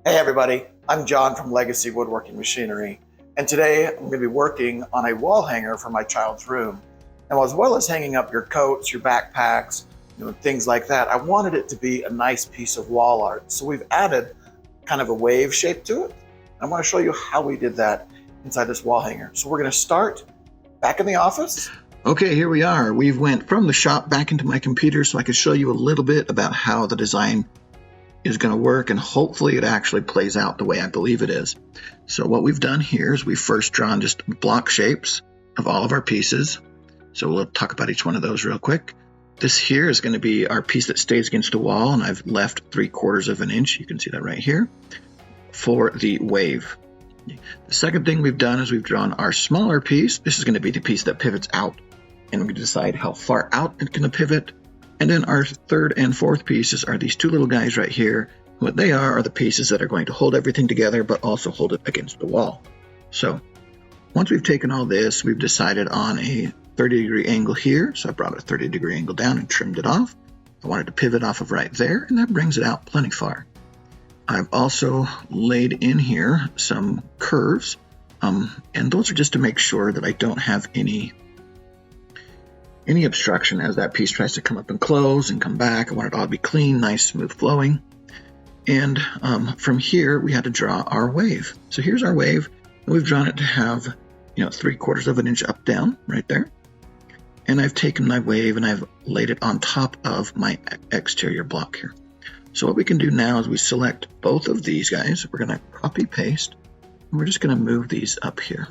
Hey everybody, I'm John from Legacy Woodworking Machinery, and today I'm going to be working on a wall hanger for my child's room. Now, as well as hanging up your coats, your backpacks, things like that, I wanted it to be a nice piece of wall art. So we've added kind of a wave shape to it. I want to show you how we did that inside this wall hanger. So we're going to start back in the office. Okay, here we are. We've went from the shop back into my computer so I could show you a little bit about how the design is going to work, and hopefully it actually plays out the way I believe it is. So what we've done here is we've first drawn just block shapes of all of our pieces. So we'll talk about each one of those real quick. This here is going to be our piece that stays against the wall, and I've left 3/4 of an inch, you can see that right here, for the wave. The second thing we've done is we've drawn our smaller piece. This is going to be the piece that pivots out, and we decide how far out it's going to pivot. And then our third and fourth pieces are these two little guys right here. What they are the pieces that are going to hold everything together, but also hold it against the wall. So once we've taken all this, we've decided on a 30-degree angle here. So I brought a 30-degree angle down and trimmed it off. I wanted to pivot off of right there, and that brings it out plenty far. I've also laid in here some curves, and those are just to make sure that I don't have any obstruction as that piece tries to come up and close and come back. I want it all to be clean, nice, smooth flowing. And from here, we had to draw our wave. So here's our wave, and we've drawn it to have 3/4 of an inch up down right there. And I've taken my wave and I've laid it on top of my exterior block here. So what we can do now is we select both of these guys. We're going to copy paste, and we're just going to move these up here.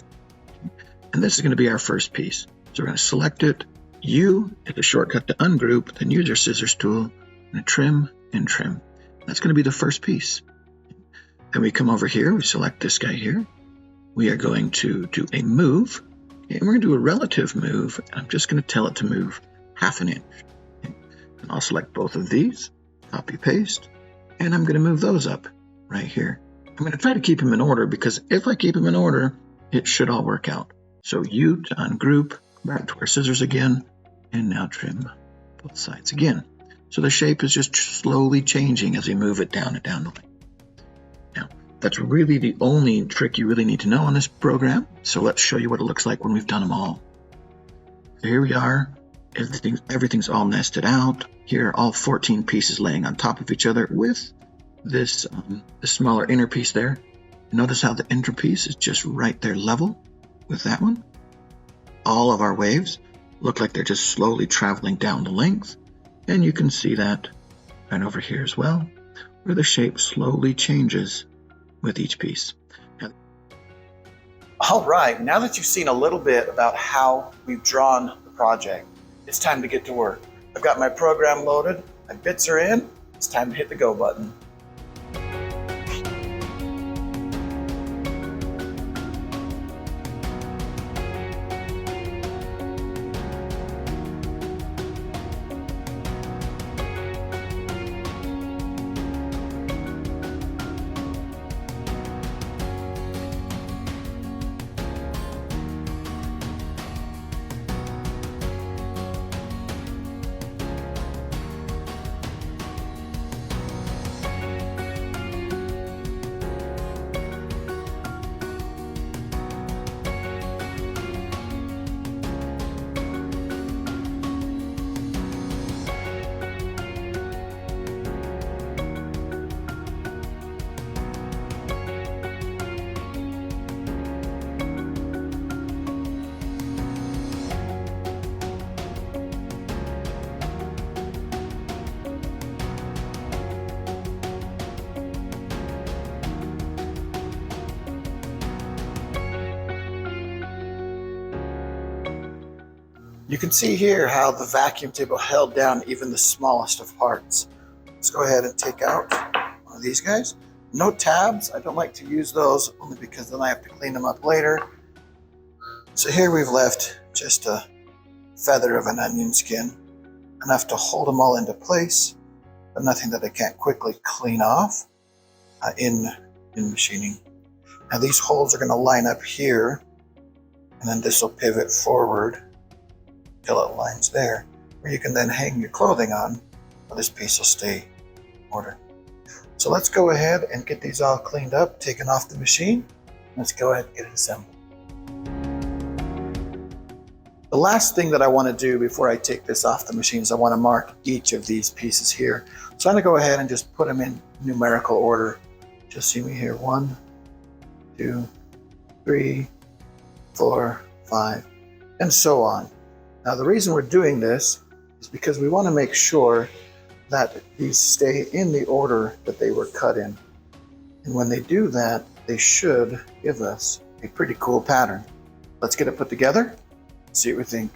And this is going to be our first piece. So we're going to select it. U is a shortcut to ungroup, then use your scissors tool and trim and trim. That's going to be the first piece. Then we come over here, we select this guy here. We are going to do a move, and we're going to do a relative move. I'm just going to tell it to move 1/2 inch. And I'll select both of these, copy paste, and I'm going to move those up right here. I'm going to try to keep them in order, because if I keep them in order, it should all work out. So U to ungroup, back to our scissors again, and now trim both sides again. So the shape is just slowly changing as we move it down and down the line. Now, that's really the only trick you really need to know on this program. So let's show you what it looks like when we've done them all. So here we are. Everything's all nested out. Here are all 14 pieces laying on top of each other with this smaller inner piece there. Notice how the inner piece is just right there level with that one. All of our waves look like they're just slowly traveling down the length, and you can see that right over here as well, where the shape slowly changes with each piece. All right, now that you've seen a little bit about how we've drawn the project, it's time to get to work. I've got my program loaded, my bits are in, it's time to hit the go button. You can see here how the vacuum table held down even the smallest of parts. Let's go ahead and take out one of these guys. No tabs, I don't like to use those only because then I have to clean them up later. So here we've left just a feather of an onion skin, enough to hold them all into place, but nothing that I can't quickly clean off in machining. Now these holes are going to line up here, and then this will pivot forward till it lines there, where you can then hang your clothing on, but this piece will stay in order. So let's go ahead and get these all cleaned up, taken off the machine. Let's go ahead and get it assembled. The last thing that I want to do before I take this off the machine is I want to mark each of these pieces here. So I'm going to go ahead and just put them in numerical order. Just see me here, 1, 2, 3, 4, 5, and so on. Now the reason we're doing this is because we want to make sure that these stay in the order that they were cut in. And when they do that, they should give us a pretty cool pattern. Let's get it put together. See what we think.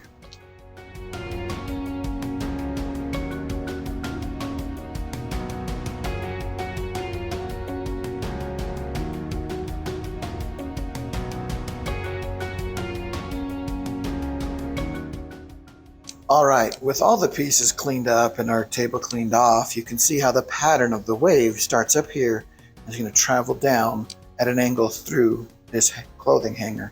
All right, with all the pieces cleaned up and our table cleaned off, you can see how the pattern of the wave starts up here and is going to travel down at an angle through this clothing hanger.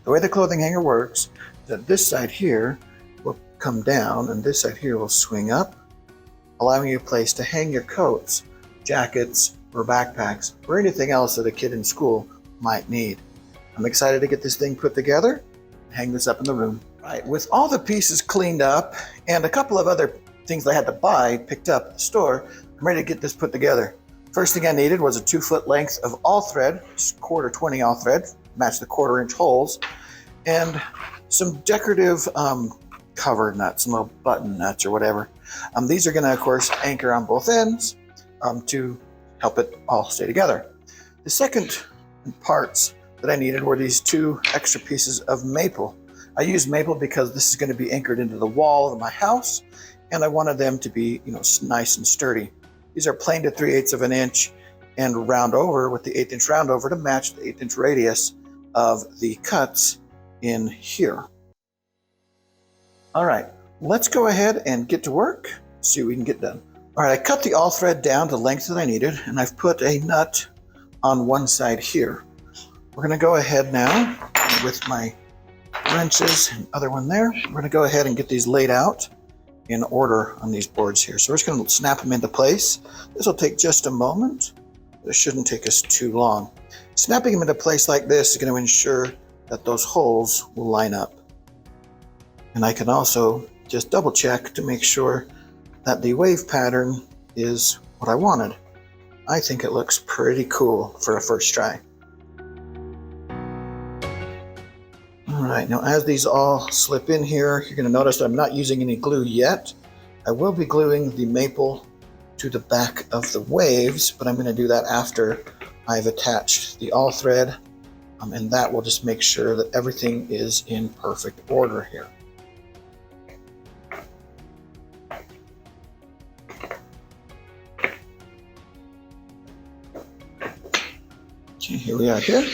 The way the clothing hanger works, that this side here will come down and this side here will swing up, allowing you a place to hang your coats, jackets, or backpacks, or anything else that a kid in school might need. I'm excited to get this thing put together and hang this up in the room. Right, with all the pieces cleaned up and a couple of other things I had to buy picked up at the store, I'm ready to get this put together. First thing I needed was a 2-foot length of all thread, quarter 20 all thread, match the 1/4 inch holes, and some decorative cover nuts, some little button nuts or whatever. These are going to, of course, anchor on both ends to help it all stay together. The second parts that I needed were these 2 extra pieces of maple. I used maple because this is going to be anchored into the wall of my house, and I wanted them to be, nice and sturdy. These are planed to 3/8 of an inch and round over with the 1/8 inch round over to match the 1/8 inch radius of the cuts in here. All right, let's go ahead and get to work, see what we can get done. All right, I cut the all thread down to the length that I needed, and I've put a nut on one side here. We're going to go ahead now with my wrenches and other one there. We're going to go ahead and get these laid out in order on these boards here. So we're just going to snap them into place. This will take just a moment, but it shouldn't take us too long. Snapping them into place like this is going to ensure that those holes will line up. And I can also just double check to make sure that the wave pattern is what I wanted. I think it looks pretty cool for a first try. All right, now as these all slip in here, you're going to notice that I'm not using any glue yet. I will be gluing the maple to the back of the waves, but I'm going to do that after I've attached the all thread, and that will just make sure that everything is in perfect order here. Okay, here we are here.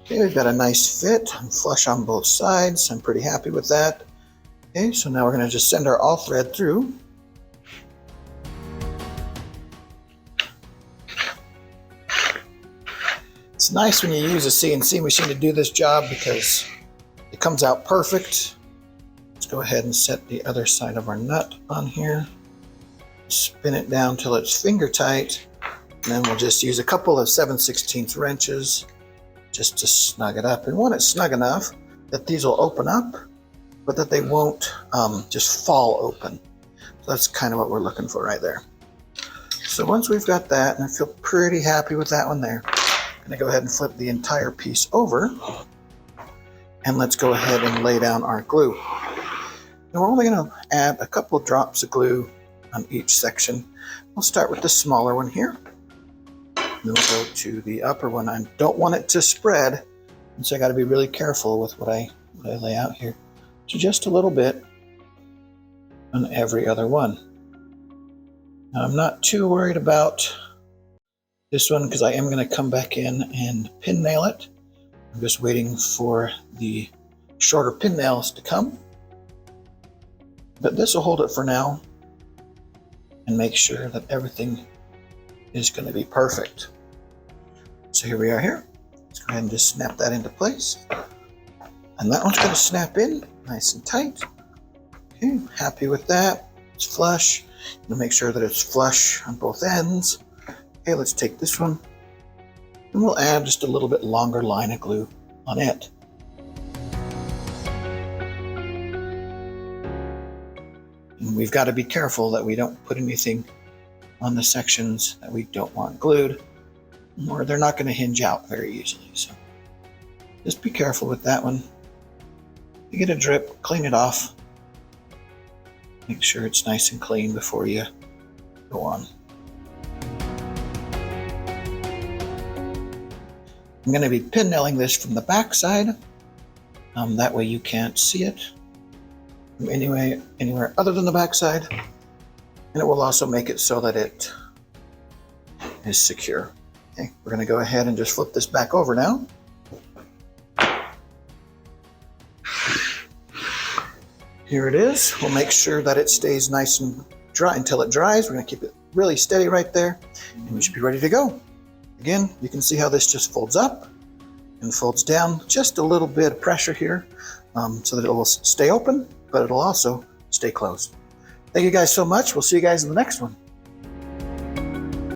Okay, we've got a nice fit. I'm flush on both sides. I'm pretty happy with that. Okay, so now we're going to just send our all thread through. It's nice when you use a CNC machine to do this job because it comes out perfect. Let's go ahead and set the other side of our nut on here. Spin it down till it's finger tight. And then we'll just use a couple of 7/16 wrenches just to snug it up. And we want it snug enough that these will open up, but that they won't just fall open. So that's kind of what we're looking for right there. So once we've got that, and I feel pretty happy with that one there, I'm gonna go ahead and flip the entire piece over, and let's go ahead and lay down our glue. And we're only gonna add a couple of drops of glue on each section. We'll start with the smaller one here. Then we'll go to the upper one. I don't want it to spread, and so I got to be really careful with what I lay out here. So just a little bit on every other one. Now I'm not too worried about this one because I am going to come back in and pin nail it. I'm just waiting for the shorter pin nails to come. But this will hold it for now and make sure that everything is going to be perfect. So here we are here. Let's go ahead and just snap that into place. And that one's going to snap in nice and tight. Okay, happy with that. It's flush. You'll make sure that it's flush on both ends. Okay, let's take this one and we'll add just a little bit longer line of glue on it. And we've got to be careful that we don't put anything on the sections that we don't want glued, or they're not going to hinge out very easily. So just be careful with that one. You get a drip, clean it off. Make sure it's nice and clean before you go on. I'm going to be pin nailing this from the back side. That way you can't see it from anywhere other than the back side. And it will also make it so that it is secure. Okay, we're going to go ahead and just flip this back over now. Here it is. We'll make sure that it stays nice and dry until it dries. We're going to keep it really steady right there, and we should be ready to go. Again, you can see how this just folds up and folds down. Just a little bit of pressure here so that it will stay open, but it'll also stay closed. Thank you guys so much. We'll see you guys in the next one.